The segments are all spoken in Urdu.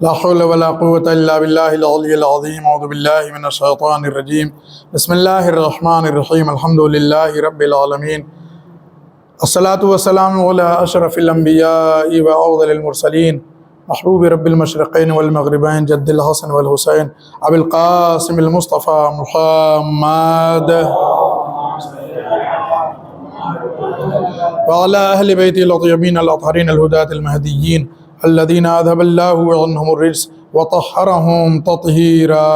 لا حول ولا قوة إلا بالله العلي العظيم. أعوذ بالله من الشيطان الرجيم. بسم الله الرحمن الرحيم. الحمد لله رب العالمين. الصلاة والسلام على أشرف الأنبياء وأفضل المرسلين محبوب رب المشرقين والمغربين جد الحسن والحسين أبي القاسم المصطفى محمد وعلى أهل بيته الطيبين الأطهرين الهداة المهديين الذين أذهب الله عنهم الرجس وطهرهم تطهيرا.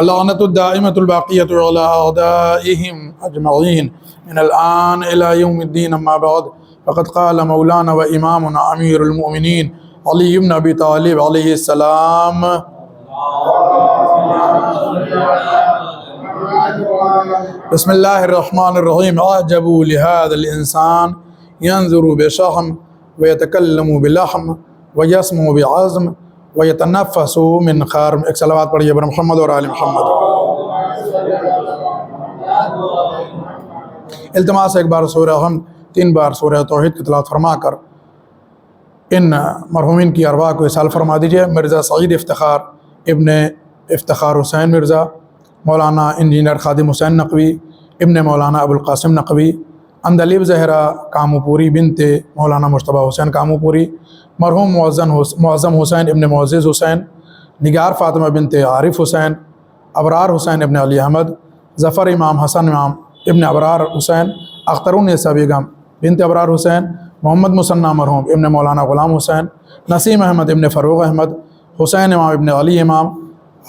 اللعنة الدائمة الباقية على أعدائهم أجمعين من الآن إلى يوم الدين. أما بعد، فقد قال مولانا وإمامنا أمير المؤمنين علي بن أبي طالب عليه السلام: بسم الله الرحمن الرحيم. أعجبوا لهذا الإنسان ينظر بشحم ويتكلم بلحم ويسمع بعزم ويتنفس من خرم. ایک صلوات پڑھیے بر محمد اور آل محمد. التماس ایک بار سورہ ہم 3 بار سورہ توحید کی تلاوت فرما کر ان مرحومین کی ارواح کو اصال فرما دیجئے. مرزا سعید افتخار ابن افتخار حسین مرزا، مولانا انجینئر خادم حسین نقوی ابن مولانا ابو القاسم نقوی، اندلیب زہرا کاموپوری بنت مولانا مجتبیٰ حسین کاموپوری، مرحوم معظم حسین ابن معزز حسین، نگار فاطمہ بنت عارف حسین، ابرار حسین ابن علی احمد، ظفر امام حسن امام ابن ابرار حسین، اخترالنساء بیگم بنت ابرار حسین، محمد مثنیٰ مرحوم ابن مولانا غلام حسین، نسیم احمد ابن فروغ احمد، حسین امام ابن علی امام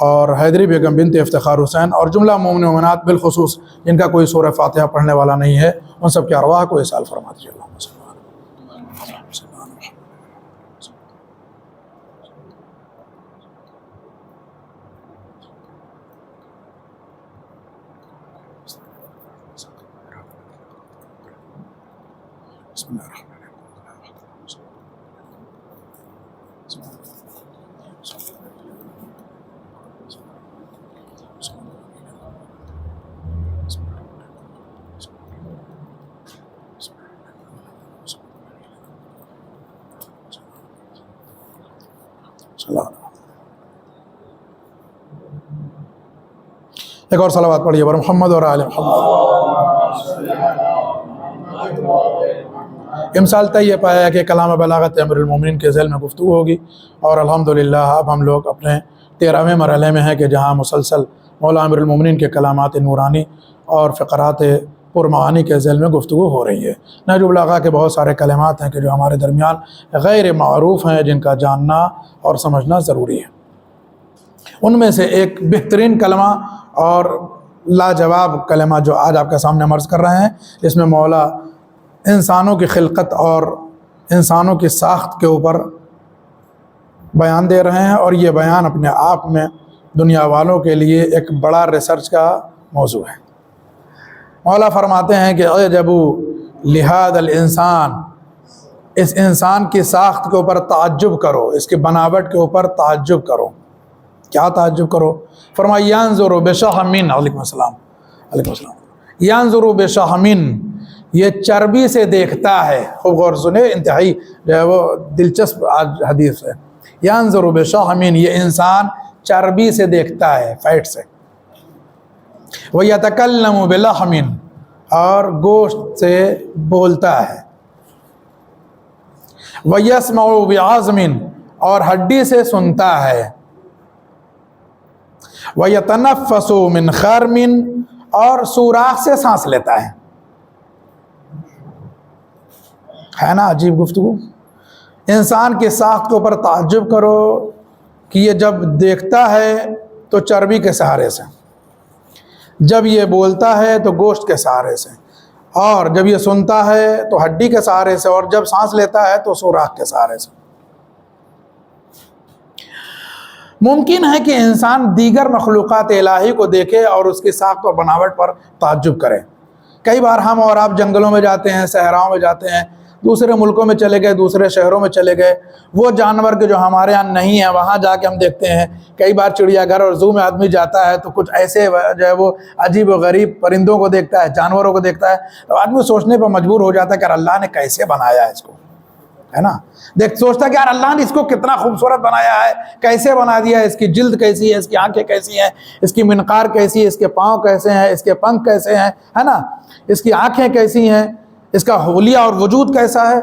اور حیدری بیگم بنت افتخار حسین، اور جملہ مومن مومنات بالخصوص جن کا کوئی سورہ فاتحہ پڑھنے والا نہیں ہے، ان سب کے ارواح کو اصال فرما دیجیے. اللہم صلی اللہ علیہ وسلم. بسم اللہ الرحمن ایک اور صلوات پڑھیے بر محمد اور آل محمد. امسال طے یہ پایا کہ کلام بلاغت امیر المومنین کے ذیل میں گفتگو ہوگی، اور الحمدللہ اب ہم لوگ اپنے 13ویں مرحلے میں ہیں کہ جہاں مسلسل مولا امیر المومنین کے کلامات نورانی اور فقرات پرمعانی کے ذیل میں گفتگو ہو رہی ہے. نہج البلاغہ کے بہت سارے کلمات ہیں کہ جو ہمارے درمیان غیر معروف ہیں، جن کا جاننا اور سمجھنا ضروری ہے. ان میں سے ایک بہترین کلمہ اور لاجواب کلمہ جو آج آپ کے سامنے عرض کر رہے ہیں، اس میں مولا انسانوں کی خلقت اور انسانوں کی ساخت کے اوپر بیان دے رہے ہیں، اور یہ بیان اپنے آپ میں دنیا والوں کے لیے ایک بڑا ریسرچ کا موضوع ہے. مولا فرماتے ہیں کہ اعجبوا لہذا الانسان، اس انسان کی ساخت کے اوپر تعجب کرو، اس کی بناوٹ کے اوپر تعجب کرو. کیا تعجب کرو؟ فرمایا ینظر بشحم، علیکم السلام، علیکم السلام، ینظر بشحم، یہ چربی سے دیکھتا ہے. خوب غور سنیں، انتہائی جو ہے وہ دلچسپ حدیث ہے. ینظر بشحم، یہ انسان چربی سے دیکھتا ہے، فیٹ سے. وَيَتَكَلَّمُ بِلَحْمٍ، اور گوشت سے بولتا ہے. وَيَسْمَعُ بِعَظْمٍ، اور ہڈی سے سنتا ہے. وَيَتَنَفَّسُ مِنْ خَرْمٍ، اور سوراخ سے سانس لیتا ہے. ہے نا عجیب گفتگو؟ انسان کی ساخت کے اوپر تعجب کرو کہ یہ جب دیکھتا ہے تو چربی کے سہارے سے، جب یہ بولتا ہے تو گوشت کے سہارے سے، اور جب یہ سنتا ہے تو ہڈی کے سہارے سے، اور جب سانس لیتا ہے تو سوراخ کے سہارے سے. ممکن ہے کہ انسان دیگر مخلوقات الہی کو دیکھے اور اس کی ساخت اور بناوٹ پر تعجب کرے. کئی بار ہم اور آپ جنگلوں میں جاتے ہیں، صحراؤں میں جاتے ہیں، دوسرے ملکوں میں چلے گئے، دوسرے شہروں میں چلے گئے، وہ جانور کے جو ہمارے یہاں نہیں ہیں وہاں جا کے ہم دیکھتے ہیں. کئی بار چڑیا گھر اور زو میں آدمی جاتا ہے تو کچھ ایسے جو ہے وہ عجیب و غریب پرندوں کو دیکھتا ہے، جانوروں کو دیکھتا ہے، تو آدمی سوچنے پر مجبور ہو جاتا ہے کہ یار اللہ نے کیسے بنایا ہے اس کو، ہے نا. دیکھ سوچتا ہے کہ یار اللہ نے اس کو کتنا خوبصورت بنایا ہے، کیسے بنا دیا ہے، اس کی جلد کیسی ہے، اس کی آنکھیں کیسی ہیں، اس کی منقار کیسی ہے، اس کے پاؤں کیسے ہیں، اس کے پنکھ کیسے ہیں، ہے نا، اس کی آنکھیں کیسی ہیں، اس کا حلیہ اور وجود کیسا ہے.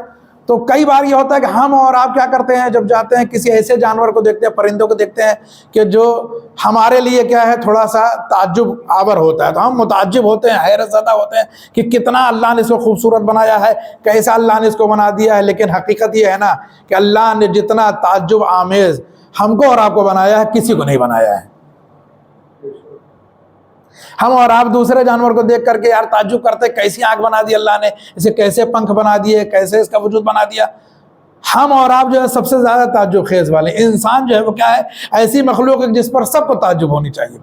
تو کئی بار یہ ہوتا ہے کہ ہم اور آپ کیا کرتے ہیں، جب جاتے ہیں کسی ایسے جانور کو دیکھتے ہیں، پرندوں کو دیکھتے ہیں کہ جو ہمارے لیے کیا ہے تھوڑا سا تعجب آور ہوتا ہے، تو ہم متعجب ہوتے ہیں، حیرت زدہ ہوتے ہیں کہ کتنا اللہ نے اس کو خوبصورت بنایا ہے، کیسا اللہ نے اس کو بنا دیا ہے. لیکن حقیقت یہ ہے نا کہ اللہ نے جتنا تعجب آمیز ہم کو اور آپ کو بنایا ہے کسی کو نہیں بنایا ہے. ہم اور آپ دوسرے جانور کو دیکھ کر کے یار تعجب کرتے کیسی آنکھ بنا دی اللہ نے، اسے کیسے پنکھ بنا دیے، کیسے اس کا وجود بنا دیا. ہم اور آپ جو ہے سب سے زیادہ تعجب خیز والے. انسان جو ہے وہ کیا ہے، ایسی مخلوق ہے جس پر سب کو تعجب ہونی چاہیے.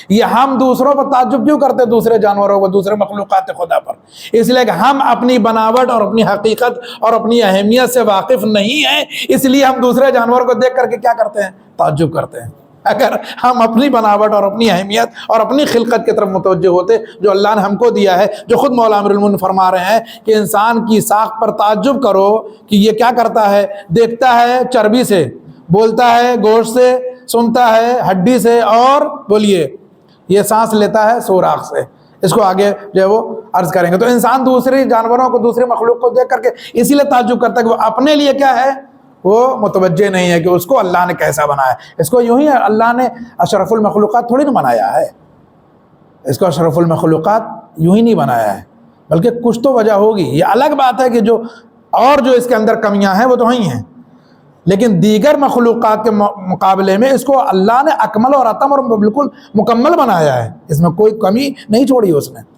یہ ہم دوسروں پر تعجب کیوں کرتے، دوسرے جانوروں کو، دوسرے مخلوقات خدا پر؟ اس لیے کہ ہم اپنی بناوٹ اور اپنی حقیقت اور اپنی اہمیت سے واقف نہیں ہیں، اس لیے ہم دوسرے جانور کو دیکھ کر کے کیا کرتے ہیں، تعجب کرتے ہیں. اگر ہم اپنی بناوٹ اور اپنی اہمیت اور اپنی خلقت کی طرف متوجہ ہوتے جو اللہ نے ہم کو دیا ہے، جو خود مولا امیر المومنین فرما رہے ہیں کہ انسان کی ساخت پر تعجب کرو کہ یہ کیا کرتا ہے، دیکھتا ہے چربی سے، بولتا ہے گوشت سے، سنتا ہے ہڈی سے، اور بولیے یہ سانس لیتا ہے سوراخ سے. اس کو آگے جو ہے وہ عرض کریں گے. تو انسان دوسری جانوروں کو، دوسری مخلوق کو دیکھ کر کے اسی لیے تعجب کرتا ہے کہ وہ اپنے لیے کیا ہے، وہ متوجہ نہیں ہے کہ اس کو اللہ نے کیسا بنایا. اس کو یوں ہی اللہ نے اشرف المخلوقات تھوڑی نہ بنایا ہے، اس کو اشرف المخلوقات یوں ہی نہیں بنایا ہے، بلکہ کچھ تو وجہ ہوگی. یہ الگ بات ہے کہ جو اس کے اندر کمیاں ہیں وہ تو ہی ہیں، لیکن دیگر مخلوقات کے مقابلے میں اس کو اللہ نے اکمل اور اتم اور بالکل مکمل بنایا ہے. اس میں کوئی کمی نہیں چھوڑی اس نے.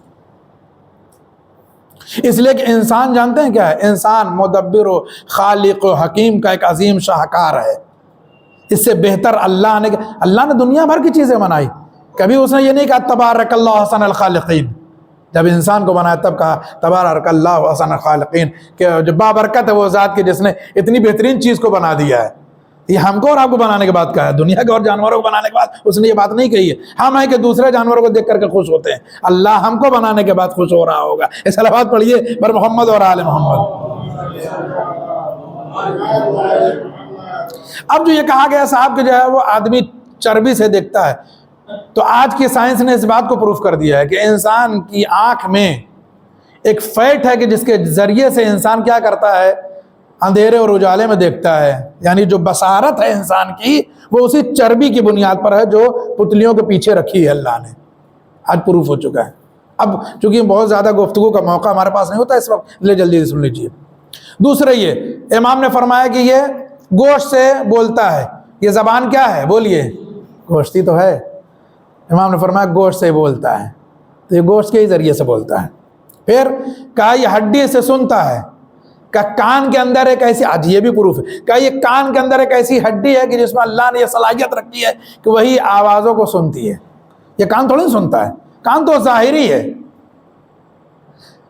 اس لیے کہ انسان جانتے ہیں کیا ہے، انسان مدبر و خالق و حکیم کا ایک عظیم شاہکار ہے. اس سے بہتر اللہ نے دنیا بھر کی چیزیں بنائی. کبھی اس نے یہ نہیں کہا تبارک اللہ احسن الخالقین. جب انسان کو بنایا تب کہا تبارک اللہ احسن الخالقین، کہ جو بابرکت ہے وہ ذات کی جس نے اتنی بہترین چیز کو بنا دیا ہے. یہ ہم کو اور آپ کو بنانے کے بعد کہا ہے، دنیا کے اور جانوروں کو بنانے کے بعد اس نے یہ بات نہیں کہی ہے. ہم ہیں کہ دوسرے جانوروں کو دیکھ کر کے خوش ہوتے ہیں، اللہ ہم کو بنانے کے بعد خوش ہو رہا ہوگا. اس صلوات پڑھیے بر محمد اور آل محمد. اب جو یہ کہا گیا صاحب کہ جو ہے وہ آدمی چربی سے دیکھتا ہے، تو آج کی سائنس نے اس بات کو پروف کر دیا ہے کہ انسان کی آنکھ میں ایک فیٹ ہے کہ جس کے ذریعے سے انسان کیا کرتا ہے، اندھیرے اور اجالے میں دیکھتا ہے. یعنی جو بصارت ہے انسان کی وہ اسی چربی کی بنیاد پر ہے جو پتلیوں کے پیچھے رکھی ہے اللہ نے. آج پروف ہو چکا ہے. اب چونکہ بہت زیادہ گفتگو کا موقع ہمارے پاس نہیں ہوتا اس وقت، لے جلدی سے سن لیجیے. دوسرے یہ امام نے فرمایا کہ یہ گوشت سے بولتا ہے. یہ زبان کیا ہے، بولیے، گوشتی تو ہے. امام نے فرمایا گوشت سے بولتا ہے، تو یہ گوشت کے ہی ذریعے سے بولتا ہے. پھر کہا یہ ہڈی سے سنتا ہے. کہ کان کے اندر ایک ایسی، آج یہ بھی پروف ہے، کہ یہ کان کے اندر ایک ایسی ہڈی ہے کہ جس میں اللہ نے یہ صلاحیت رکھی ہے کہ وہی آوازوں کو سنتی ہے. یہ کان تھوڑی سنتا ہے، کان تو ظاہری ہے.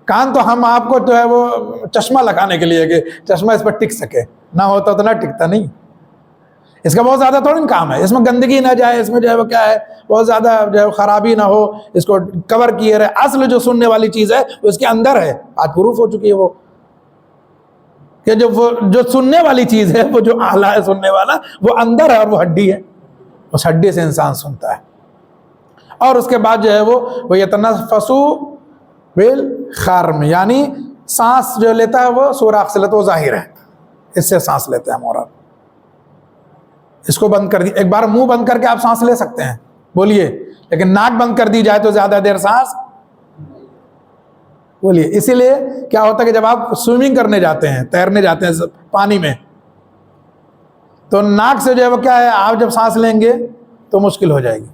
کان تو ہم آپ کو جو ہے وہ چشمہ لگانے کے لیے کہ چشمہ اس پر ٹک سکے، نہ ہوتا تو نہ ٹکتا. نہیں، اس کا بہت زیادہ تھوڑی کام ہے. اس میں گندگی نہ جائے، اس میں جو ہے وہ کیا ہے بہت زیادہ جو ہے خرابی نہ ہو، اس کو کور کیے رہے. اصل جو سننے والی چیز ہے وہ اس کے اندر ہے. آج پروف ہو چکی ہے وہ کہ جو سننے والی چیز ہے، وہ جو آلہ ہے سننے والا، وہ اندر ہے اور وہ ہڈی ہے. اس ہڈی سے انسان سنتا ہے. اور اس کے بعد جو ہے وہ یتنفس بالخرم، یعنی سانس جو لیتا ہے وہ سوراخ سے لیتا ہے، وہ ظاہر ہے، اس سے سانس لیتے ہیں. ہم اور اس کو بند کر دی، ایک بار منہ بند کر کے آپ سانس لے سکتے ہیں، بولیے، لیکن ناک بند کر دی جائے تو زیادہ دیر سانس، بولیے. اسی لیے کیا ہوتا ہے کہ جب آپ سوئمنگ کرنے جاتے ہیں، تیرنے جاتے ہیں پانی میں، تو ناک سے جو ہے وہ کیا ہے، آپ جب سانس لیں گے تو مشکل ہو جائے گی.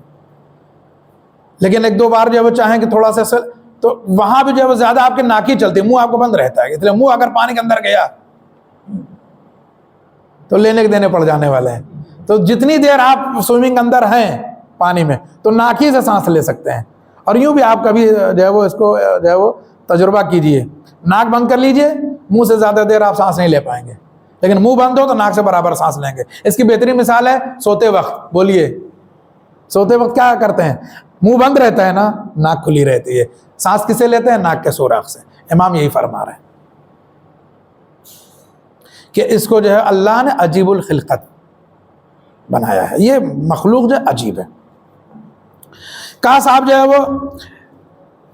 لیکن ایک دو بار جو ہے وہ چاہیں کہ تھوڑا سا تو وہاں بھی جو ہے وہ زیادہ آپ کے ناک ہی چلتی ہے، منہ آپ کو بند رہتا ہے. اس لیے منہ اگر پانی کے اندر گیا تو لینے کے دینے پڑ جانے والے ہیں. تو جتنی دیر آپ سوئمنگ اندر ہیں پانی میں تو ناک ہی سے سانس لے سکتے ہیں. اور یوں بھی آپ کبھی جو ہے وہ اس کو جو ہے وہ تجربہ کیجئے، ناک بند کر لیجئے، منہ سے زیادہ دیر آپ سانس نہیں لے پائیں گے، لیکن منہ بند ہو تو ناک سے برابر سانس لیں گے۔ اس کی بہترین مثال ہے سوتے وقت۔ بولیے سوتے وقت کیا کرتے ہیں؟ منہ بند رہتا ہے نا، ناک کھلی رہتی ہے، سانس کسے لیتے ہیں؟ ناک کے سوراخ سے۔ امام یہی فرما رہے ہیں کہ اس کو جو ہے اللہ نے عجیب الخلقت بنایا ہے، یہ مخلوق جو عجیب ہے۔ کہا صاحب جو ہے وہ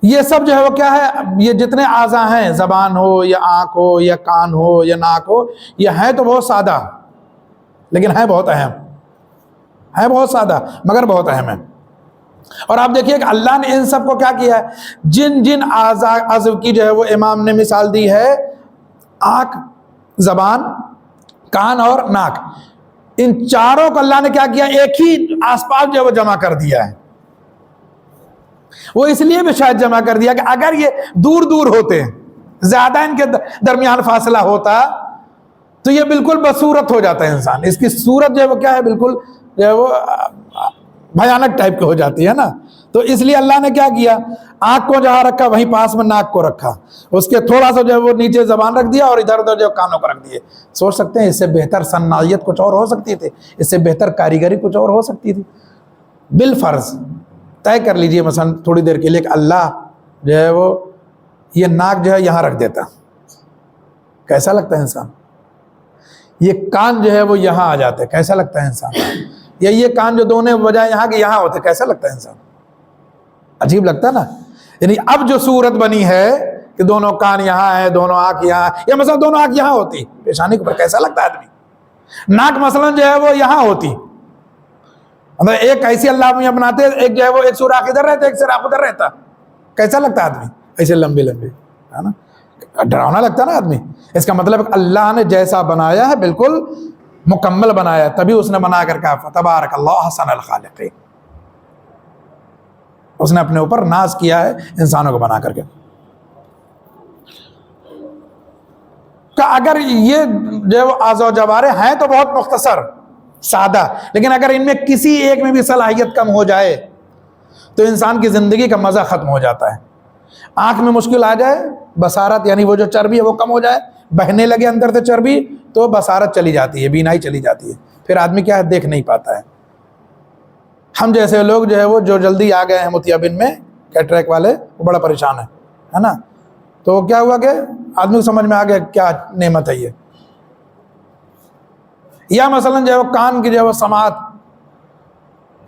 یہ سب جو ہے وہ کیا ہے، یہ جتنے اعضاء ہیں، زبان ہو یا آنکھ ہو یا کان ہو یا ناک ہو، یہ ہیں تو بہت سادہ لیکن ہیں بہت اہم، ہیں بہت سادہ مگر بہت اہم ہیں۔ اور آپ دیکھیے کہ اللہ نے ان سب کو کیا کیا ہے، جن جن عضو کی جو ہے وہ امام نے مثال دی ہے، آنکھ، زبان، کان اور ناک، ان چاروں کو اللہ نے کیا کیا، ایک ہی آس پاس جو ہے وہ جمع کر دیا ہے۔ وہ اس لیے بھی شاید جمع کر دیا کہ اگر یہ دور دور ہوتے، زیادہ ان کے درمیان فاصلہ ہوتا تو یہ بالکل بدصورت ہو جاتا ہے انسان، اس کی صورت جو ہے وہ کیا ہے، بالکل جو ہے وہ بھیانک ٹائپ کی ہو جاتی ہے نا۔ تو اس لیے اللہ نے کیا کیا، آنکھ کو جہاں رکھا وہیں پاس میں ناک کو رکھا، اس کے تھوڑا سا جو ہے وہ نیچے زبان رکھ دیا اور ادھر ادھر جو کانوں کو رکھ دیے۔ سوچ سکتے ہیں اس سے بہتر صنعیت کچھ اور ہو سکتی تھی، اس سے بہتر کاریگری کچھ اور ہو سکتی تھی؟ بالفرض طے کر لیجئے مثلا تھوڑی دیر کے لیے کہ اللہ جو ہے وہ یہ ناک جو ہے یہاں رکھ دیتا، کیسا لگتا ہے انسان؟ یہ کان جو ہے وہ یہاں آ جاتے، کیسا لگتا ہے انسان؟ یا یہ کان جو دونوں بجائے یہاں کے یہاں ہوتے، کیسا لگتا ہے انسان؟ عجیب لگتا ہے نا۔ یعنی اب جو صورت بنی ہے کہ دونوں کان یہاں ہیں، دونوں آنکھ یہاں، یا مثلا دونوں آنکھ یہاں ہوتی پیشانی کے اوپر، کیسا لگتا ہے آدمی؟ ناک مثلا جو ہے وہ یہاں ہوتی، ایک ایسی اللہ میں بناتے، ایک جو ہے وہ ایک سوراخ ادھر رہتا، ایک سوراخ ادھر رہتا، کیسا لگتا ہے آدمی؟ ایسے لمبے لمبے، ہے نا، ڈراؤنا لگتا ہے نا آدمی۔ اس کا مطلب اللہ نے جیسا بنایا ہے بالکل مکمل بنایا، تبھی اس نے بنا کر کہا فتبارک اللہ احسن الخالقین، اس نے اپنے اوپر ناز کیا ہے انسانوں کو بنا کر کے۔ کہ اگر یہ جو اعضاء و جوارے ہیں تو بہت مختصر سادہ، لیکن اگر ان میں کسی ایک میں بھی صلاحیت کم ہو جائے تو انسان کی زندگی کا مزہ ختم ہو جاتا ہے۔ آنکھ میں مشکل آ جائے، بصارت یعنی وہ جو چربی ہے وہ کم ہو جائے، بہنے لگے اندر سے چربی تو بصارت چلی جاتی ہے، بینائی چلی جاتی ہے، پھر آدمی کیا ہے، دیکھ نہیں پاتا ہے۔ ہم جیسے لوگ جو ہے وہ جو جلدی آ گئے ہیں موتیابن میں، کیٹریک والے، وہ بڑا پریشان ہے نا۔ تو کیا ہوا کہ آدمی کو سمجھ میں آ گیا کیا نعمت ہے یہ۔ یا مثلا جو ہے وہ کان کی جو ہے وہ سماعت،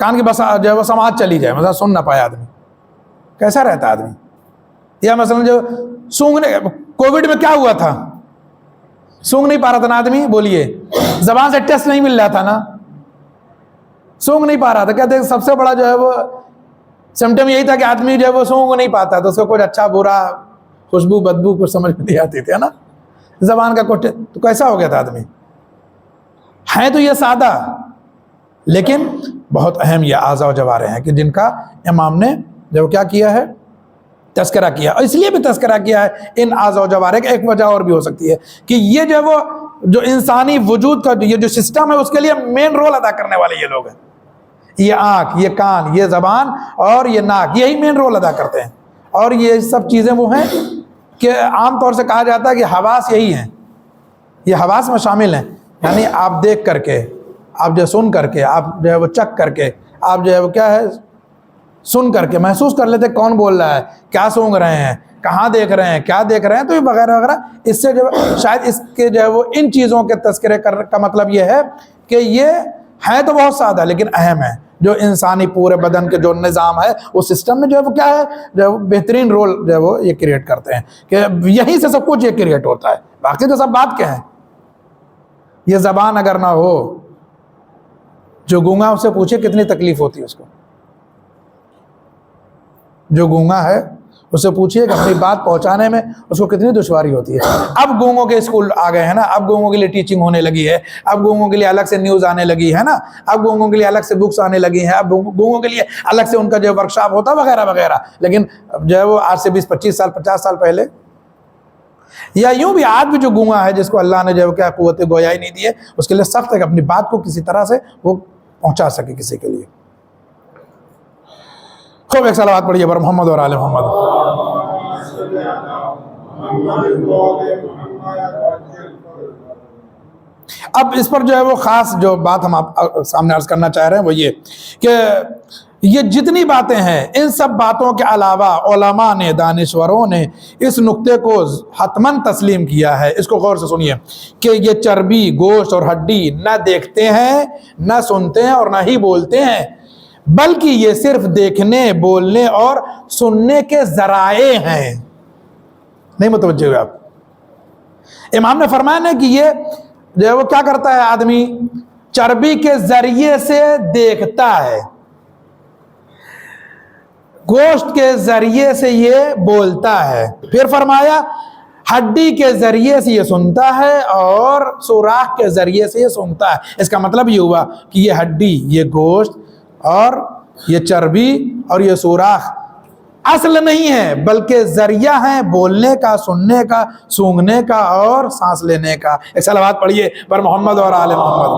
کان کی جو ہے وہ سماعت چلی جائے، مثلا سن نہ پائے آدمی، کیسا رہتا ہے آدمی؟ یا مثلا جو سونگنے، کووڈ میں کیا ہوا تھا، سونگ نہیں پا رہا تھا نا آدمی، بولیے زبان سے ٹیسٹ نہیں مل رہا تھا نا، سونگ نہیں پا رہا تھا۔ کہتے ہیں سب سے بڑا جو ہے وہ سمٹم یہی تھا کہ آدمی جو ہے وہ سونگ نہیں پاتا، تو اس کو کچھ اچھا برا خوشبو بدبو کچھ سمجھ میں نہیں آتی تھی، ہے نا، زبان کا کچھ، تو کیسا ہو گیا تھا آدمی؟ ہیں تو یہ سادہ لیکن بہت اہم یہ اعضاء و جوارے ہیں کہ جن کا امام نے جو کیا کیا ہے، تذکرہ کیا۔ اور اس لیے بھی تذکرہ کیا ہے ان اعضاء و جوارے کی ایک وجہ اور بھی ہو سکتی ہے کہ یہ جو وہ جو انسانی وجود کا یہ جو سسٹم ہے اس کے لیے مین رول ادا کرنے والے یہ لوگ ہیں۔ یہ آنکھ، یہ کان، یہ زبان اور یہ ناک، یہی مین رول ادا کرتے ہیں۔ اور یہ سب چیزیں وہ ہیں کہ عام طور سے کہا جاتا ہے کہ حواس یہی ہیں، یہ حواس میں شامل ہیں، یعنی آپ دیکھ کر کے، آپ جو سن کر کے، آپ جو ہے وہ چکھ کر کے، آپ جو ہے وہ کیا ہے سن کر کے محسوس کر لیتے کون بول رہا ہے، کیا سونگ رہے ہیں، کہاں دیکھ رہے ہیں، کیا دیکھ رہے ہیں، تو یہ وغیرہ وغیرہ۔ اس سے جو شاید اس کے جو ہے وہ ان چیزوں کے تذکرے کا مطلب یہ ہے کہ یہ ہے تو بہت سادہ لیکن اہم ہے، جو انسانی پورے بدن کے جو نظام ہے اس سسٹم میں جو ہے وہ کیا ہے، جو ہے وہ بہترین رول جو ہے وہ یہ کریٹ کرتے ہیں، کہ یہیں سے سب کچھ یہ کریٹ ہوتا ہے، باقی تو سب بات کیا ہے۔ یہ زبان اگر نہ ہو، جو گونگا اس سے پوچھے کتنی تکلیف ہوتی ہے اس کو، جو گونگا ہے اس سے پوچھئے کہ اپنی بات پہنچانے میں اس کو کتنی دشواری ہوتی ہے۔ اب گونگوں کے اسکول آ گئے ہیں نا، اب گونگوں کے لیے ٹیچنگ ہونے لگی ہے، اب گونگوں کے لیے الگ سے نیوز آنے لگی ہے نا، اب گونگوں کے لیے الگ سے بکس آنے لگی ہیں، اب گونگوں کے لیے الگ سے ان کا جو ورکشاپ ہوتا ہے وغیرہ وغیرہ۔ لیکن جو ہے وہ آج سے 20 25 سال 50 سال پہلے، یا یوں بھی آج بھی جو گونگا ہے جس کو اللہ نے جو ہے کیا قوت گویائی نہیں دی ہے، اس کے لیے سخت ہے کہ اپنی بات کو کسی طرح سے وہ پہنچا سکے کسی کے لیے۔ خوب ایک صلوات پڑھیے بر محمد اور آل محمد۔ اب اس پر جو ہے وہ خاص جو بات ہم آپ سامنے عرض کرنا چاہ رہے ہیں وہ یہ کہ یہ جتنی باتیں ہیں ان سب باتوں کے علاوہ علماء نے، دانشوروں نے اس نقطے کو حتماً تسلیم کیا ہے۔ اس کو غور سے سنیے کہ یہ چربی، گوشت اور ہڈی نہ دیکھتے ہیں، نہ سنتے ہیں اور نہ ہی بولتے ہیں، بلکہ یہ صرف دیکھنے، بولنے اور سننے کے ذرائع ہیں۔ نہیں متوجہ ہوئے آپ؟ امام نے فرمایا نا کہ یہ جو ہے وہ کیا کرتا ہے، آدمی چربی کے ذریعے سے دیکھتا ہے، گوشت کے ذریعے سے یہ بولتا ہے، پھر فرمایا ہڈی کے ذریعے سے یہ سنتا ہے اور سوراخ کے ذریعے سے یہ سنتا ہے۔ اس کا مطلب یہ ہوا کہ یہ ہڈی، یہ گوشت اور یہ چربی اور یہ سوراخ اصل نہیں ہے بلکہ ذریعہ ہیں بولنے کا، سننے کا، سونگھنے کا اور سانس لینے کا۔ ایک صلوات پڑھیے پر محمد اور آل محمد۔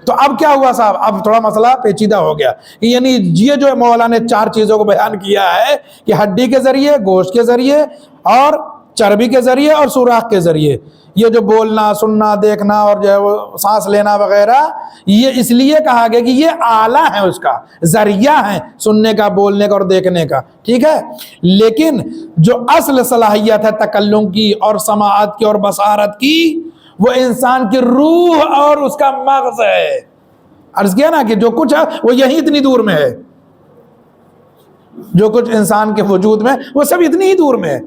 تو اب کیا ہوا صاحب؟ اب تھوڑا مسئلہ پیچیدہ ہو گیا، یعنی یہ جو مولا نے 4 چیزوں کو بیان کیا ہے کہ ہڈی کے ذریعے، گوشت کے ذریعے اور چربی کے ذریعے اور سوراخ کے ذریعے، یہ جو بولنا، سننا، دیکھنا اور جو ہے وہ سانس لینا وغیرہ، یہ اس لیے کہا گیا کہ یہ آلہ ہے، اس کا ذریعہ ہے سننے کا، بولنے کا اور دیکھنے کا، ٹھیک ہے؟ لیکن جو اصل صلاحیت ہے تکلم کی اور سماعت کی اور بصارت کی، وہ انسان کی روح اور اس کا مغز ہے۔ عرض کیا نا کہ جو کچھ ہے وہ یہی اتنی دور میں ہے، جو کچھ انسان کے وجود میں وہ سب اتنی ہی دور میں ہے۔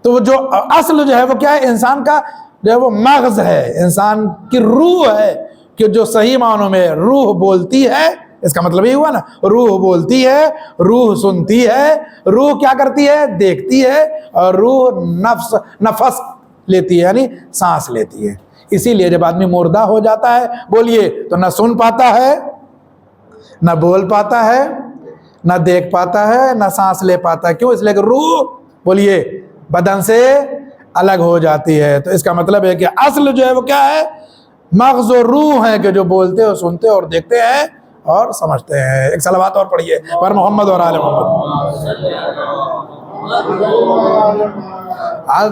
تو وہ جو اصل جو ہے وہ کیا ہے؟ انسان کا جو ہے وہ مغز ہے، انسان کی روح ہے، کہ جو صحیح معنوں میں روح بولتی ہے۔ اس کا مطلب یہ ہوا نا، روح بولتی ہے، روح سنتی ہے، روح کیا کرتی ہے؟ دیکھتی ہے، اور روح نفس لیتی ہے، یعنی سانس لیتی ہے۔ اسی لیے جب آدمی مردہ ہو جاتا ہے، بولیے، تو نہ سن پاتا ہے، نہ بول پاتا ہے، نہ دیکھ پاتا ہے، نہ سانس لے پاتا ہے۔ کیوں؟ اس لیے کہ روح، بولیے، بدن سے الگ ہو جاتی ہے۔ تو اس کا مطلب ہے کہ اصل جو ہے وہ کیا ہے؟ مغز و روح ہے، کہ جو بولتے اور سنتے اور دیکھتے ہیں اور سمجھتے ہیں۔ ایک صلوات اور پڑھیے پر محمد اور آل محمد۔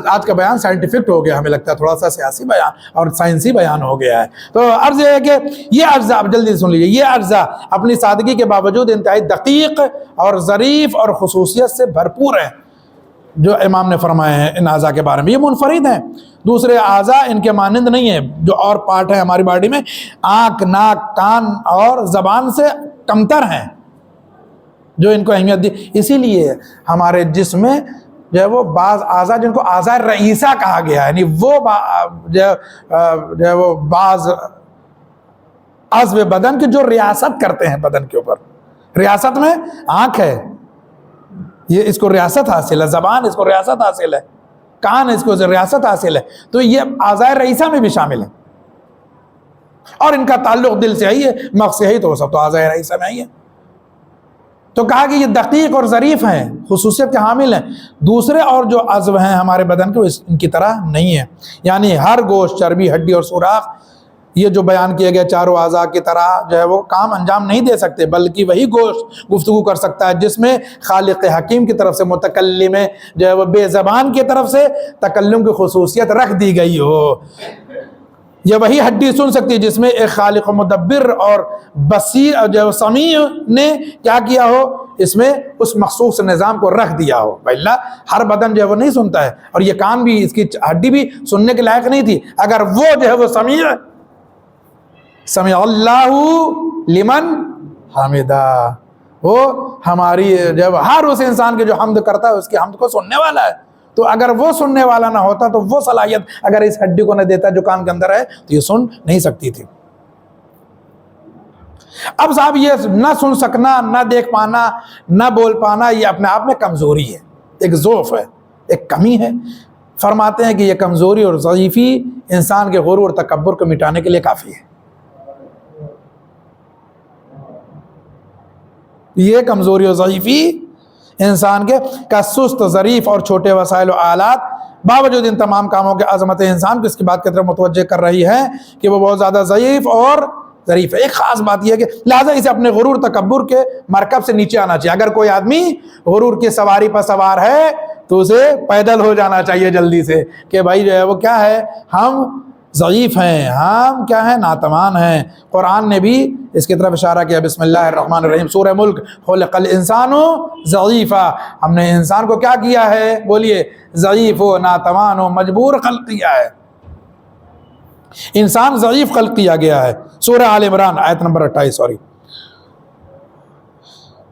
آج کا بیان سائنٹیفک ہو گیا، ہمیں لگتا ہے تھوڑا سا سیاسی بیان اور سائنسی بیان ہو گیا ہے۔ تو عرض یہ ہے کہ یہ اجزاء، جلدی سن لیجیے، یہ اجزاء اپنی سادگی کے باوجود انتہائی دقیق اور ظریف اور خصوصیت سے بھرپور ہیں، جو امام نے فرمائے ہیں ان اعضاء کے بارے میں۔ یہ منفرد ہیں، دوسرے اعضاء ان کے مانند نہیں ہیں۔ جو اور پارٹ ہیں ہماری باڈی میں، آنکھ، ناک، کان اور زبان سے کمتر ہیں، جو ان کو اہمیت دی۔ اسی لیے ہمارے جسم میں جو ہے وہ بعض اعضاء، جن کو اعضاء رئیسہ کہا گیا ہے، یعنی وہ جو ہے وہ بعض عضو بدن کے جو ریاست کرتے ہیں بدن کے اوپر۔ ریاست میں آنکھ ہے، یہ اس کو ریاست حاصل ہے، زبان اس کو ریاست حاصل ہے، کان اس کو ریاست حاصل ہے، تو یہ اعضاء رئیسہ میں بھی شامل ہیں، اور ان کا تعلق دل سے ہی ہے، مغز سے ہی، تو وہ سب تو اعضاء رئیسہ میں ہی ہے۔ تو کہا کہ یہ دقیق اور ظریف ہیں، خصوصیت کے حامل ہیں۔ دوسرے اور جو عضو ہیں ہمارے بدن کے، ان کی طرح نہیں ہیں، یعنی ہر گوشت، چربی، ہڈی اور سوراخ یہ جو بیان کیے گئے چاروں اعضاء کی طرح جو ہے وہ کام انجام نہیں دے سکتے، بلکہ وہی گوشت گفتگو کر سکتا ہے جس میں خالق حکیم کی طرف سے متکلم جو ہے وہ بے زبان کی طرف سے تکلم کی خصوصیت رکھ دی گئی ہو۔ یہ وہی ہڈی سن سکتی ہے جس میں ایک خالق و مدبر اور بصیر جو سمیع نے کیا کیا ہو، اس میں اس مخصوص نظام کو رکھ دیا ہو، وإلا ہر بدن جو ہے وہ نہیں سنتا ہے، اور یہ کان بھی، اس کی ہڈی بھی سننے کے لائق نہیں تھی اگر وہ جو ہے وہ سمیع اللہ لمن حمدہ، وہ ہماری جو ہر اس انسان کے جو حمد کرتا ہے اس کی حمد کو سننے والا ہے۔ تو اگر وہ سننے والا نہ ہوتا تو وہ صلاحیت اگر اس ہڈی کو نہ دیتا جو کان کے اندر ہے تو یہ سن نہیں سکتی تھی۔ اب صاحب یہ نہ سن سکنا، نہ دیکھ پانا، نہ بول پانا، یہ اپنے آپ میں کمزوری ہے، ایک ضعف ہے، ایک کمی ہے۔ فرماتے ہیں کہ یہ کمزوری اور ضعیفی انسان کے غرور اور تکبر کو مٹانے کے لیے کافی ہے۔ یہ کمزوری اور ضعیفی انسان کے کا سست، ظریف اور چھوٹے وسائل و آلات باوجود ان تمام کاموں کے عظمت انسان کو اس کی بات کی طرف متوجہ کر رہی ہے کہ وہ بہت زیادہ ضعیف اور ضعیف ہے۔ ایک خاص بات یہ ہے کہ لہٰذا اسے اپنے غرور تکبر کے مرکب سے نیچے آنا چاہیے۔ اگر کوئی آدمی غرور کی سواری پر سوار ہے تو اسے پیدل ہو جانا چاہیے جلدی سے کہ بھائی جو ہے وہ کیا ہے، ہم ضعیف ہیں، ہم کیا ہیں، ناتوان ہیں۔ قرآن نے بھی اس کی طرف اشارہ کیا، بسم اللہ الرحمن الرحیم، سورہ ملک، خلق الانسان ضعیفا، ہم نے انسان کو کیا کیا ہے، بولیے، ضعیف و ناتوان و مجبور خلق کیا ہے، انسان ضعیف خلق کیا گیا ہے۔ سورہ آل عمران آیت نمبر 28 سوری۔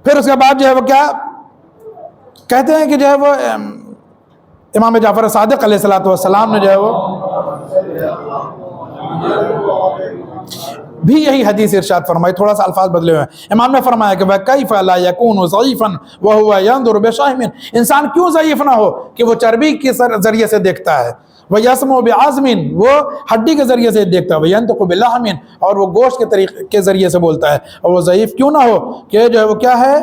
پھر اس کے بعد جو ہے وہ کیا کہتے ہیں کہ جو ہے وہ امام جعفر صادق علیہ السلام نے جو ہے وہ بھی یہی حدیث ارشاد فرمائی، تھوڑا سا الفاظ بدلے ہوئے ہیں۔ امام نے فرمایا کہ وَكَيْفَ لَا يَكُونُ ضَعِيفًا وَهُوَ يَنْظُرُ بِشَحْمٍ، انسان کیوں ضعیف نہ ہو کہ وہ چربی کے ذریعے سے دیکھتا ہے، وَيَسْمُعُ بِعَظْمٍ، وہ ہڈی کے ذریعے سے دیکھتا ہے، وَيَنْطِقُ بِلَحْمٍ، اور وہ گوشت کے طریقے کے ذریعے سے بولتا ہے، اور وہ ضعیف کیوں نہ ہو کہ جو ہے وہ کیا ہے،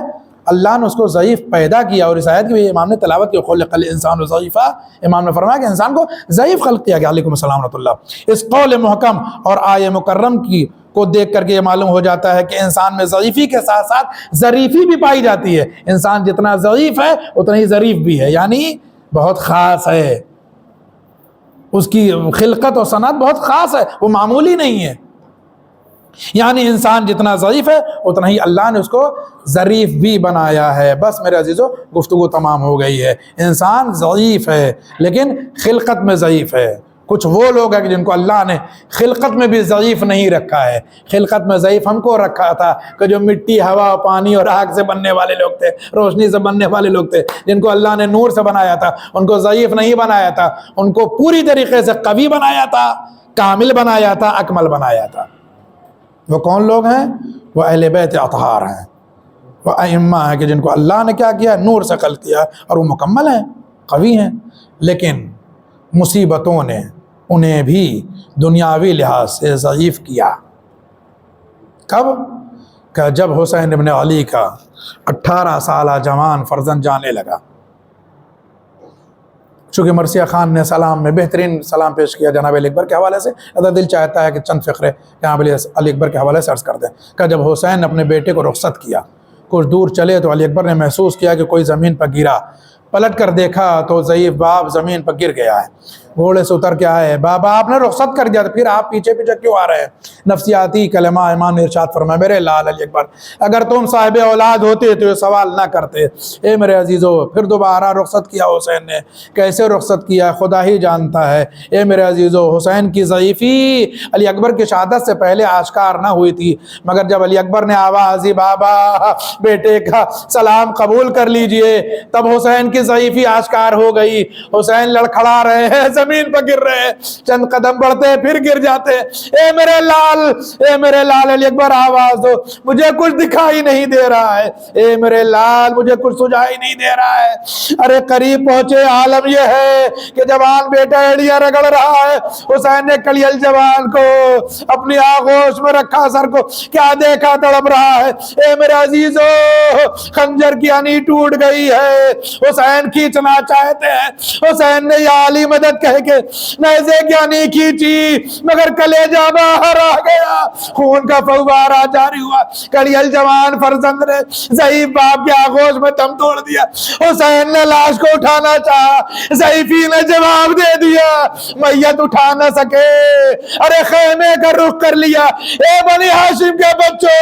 اللہ نے اس کو ضعیف پیدا کیا۔ اور اس آیت کی بھی امام نے تلاوت کی، خلق الانسان ضعیفا، امام نے فرمایا کہ انسان کو ضعیف خلق کیا گیا۔ علیکم السلام ورحمۃ اللہ۔ اس قول محکم اور آیہ مکرم کی کو دیکھ کر کے یہ معلوم ہو جاتا ہے کہ انسان میں ضعیفی کے ساتھ ساتھ ظریفی بھی پائی جاتی ہے۔ انسان جتنا ضعیف ہے اتنا ہی ظریف بھی ہے، یعنی بہت خاص ہے، اس کی خلقت اور صنعت بہت خاص ہے، وہ معمولی نہیں ہے۔ یعنی انسان جتنا ضعیف ہے اتنا ہی اللہ نے اس کو ظریف بھی بنایا ہے۔ بس میرے عزیزو، گفتگو تمام ہو گئی ہے۔ انسان ضعیف ہے لیکن خلقت میں ضعیف ہے۔ کچھ وہ لوگ ہیں کہ جن کو اللہ نے خلقت میں بھی ضعیف نہیں رکھا ہے۔ خلقت میں ضعیف ہم کو رکھا تھا کہ جو مٹی، ہوا، پانی اور آگ سے بننے والے لوگ تھے، روشنی سے بننے والے لوگ تھے، جن کو اللہ نے نور سے بنایا تھا، ان کو ضعیف نہیں بنایا تھا، ان کو پوری طریقے سے قوی بنایا تھا، کامل بنایا تھا، اکمل بنایا تھا۔ وہ کون لوگ ہیں؟ وہ اہل بیت اطہار ہیں، وہ ائمہ ہیں کہ جن کو اللہ نے کیا کیا، نور سے خلق کیا، اور وہ مکمل ہیں، قوی ہیں۔ لیکن مصیبتوں نے انہیں بھی دنیاوی لحاظ سے ضعیف کیا۔ کب؟ کہ جب حسین ابن علی کا 18 سالہ جوان فرزند جانے لگا، چونکہ مرثیہ خان نے سلام میں بہترین سلام پیش کیا جناب علی اکبر کے حوالے سے، ادا دل چاہتا ہے کہ چند فقرے جناب علی اکبر کے حوالے سے عرض کر دیں کہ جب حسین نے اپنے بیٹے کو رخصت کیا، کچھ دور چلے تو علی اکبر نے محسوس کیا کہ کوئی زمین پر گرا، پلٹ کر دیکھا تو ضعیف باپ زمین پر گر گیا ہے، گھوڑے سے اتر کے آئے، بابا آپ نے رخصت کر دیا تو پھر آپ پیچھے پیچھے کیوں آ رہے ہیں؟ نفسیاتی کلمہ امام نے ارشاد فرمایا، میرے لال علی اکبر اگر تم صاحب اولاد ہوتے تو یہ سوال نہ کرتے۔ اے میرے عزیزو، پھر دوبارہ رخصت کیا حسین نے، کیسے رخصت کیا خدا ہی جانتا ہے۔ اے میرے عزیزو، حسین کی ضعیفی علی اکبر کی شہادت سے پہلے آشکار نہ ہوئی تھی، مگر جب علی اکبر نے آواز دی بابا بیٹے کا سلام قبول کر لیجئے، تب حسین کی ضعیفی آشکار ہو گئی۔ حسین لڑکھڑا رہے ہیں، زمین پر گر رہے ہیں، چند قدم بڑھتے پھر گر جاتے۔ اے میرے لال، اے میرے لال علی اکبر آواز دو، مجھے کچھ دکھائی نہیں دے رہا ہے، اے میرے لال مجھے کچھ سجائی نہیں دے رہا ہے۔ ارے قریب پہنچے، عالم یہ ہے کہ جوان بیٹا ایڑیاں رگڑ رہا ہے۔ حسین نے کلیل جوان کو اپنی آغوش میں رکھا، سر کو کیا دیکھا تڑپ رہا ہے۔ اے میرے عزیزو، خنجر کی انی ٹوٹ گئی ہے، حسین کھینچنا چاہتے ہیں، حسین نے یا علی مدد کہہ کے نیزے کی انی کھینچی، مگر کلیجہ باہر آ گیا، خون کا فوارہ جاری ہوا۔ کلیل جوان فرزند نے ضعیف باپ کے آغوش میں دم توڑ دیا۔ حسین نے لاش کو اٹھانا چاہا، ضعیفی نے جواب دے دیا، میت اٹھا نہ سکے۔ ارے خیمے کا رخ کر لیا، اے بنی ہاشم کے بچوں،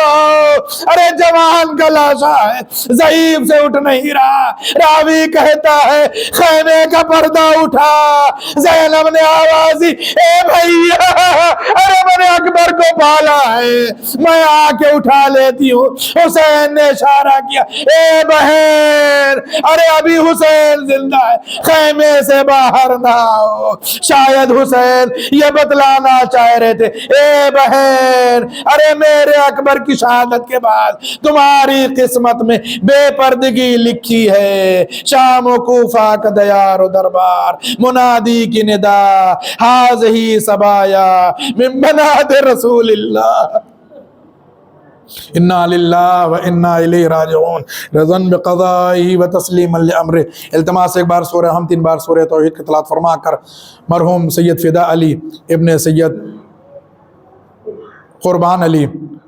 ارے جوان کا لاشا ہے، ضعیف سے اٹھ نہیں رہا۔ راوی کہتا ہے خیمے کا پردہ اٹھا، زینب نے آواز دی، اے بھائیا، ارے میں نے اکبر کو پالا ہے، میں آ کے اٹھا لیتی ہوں۔ حسین نے اشارہ کیا، اے بہن، ارے ابھی حسین زندہ ہے، خیمے سے باہر نہ آؤ۔ شاید حسین یہ بتلانا چاہ رہے تھے، اے بہن، ارے میرے اکبر کی شہادت کے بعد تمہاری قسمت میں بے پردگی لکھی ہے۔ شام و کوفہ کا دیار و دربار، منادی کی ندا، ہاذہی سبایا من بنات رسول اللہ، انا للہ و انا الیہ راجعون، رضاً بقضائہ و تسلیما لامرہ۔ التماس ایک بار سورہ ہم 3 بار سورہ توحید کی تلاوت فرما کر مرحوم سید فدا علی ابن سید قربان علیم.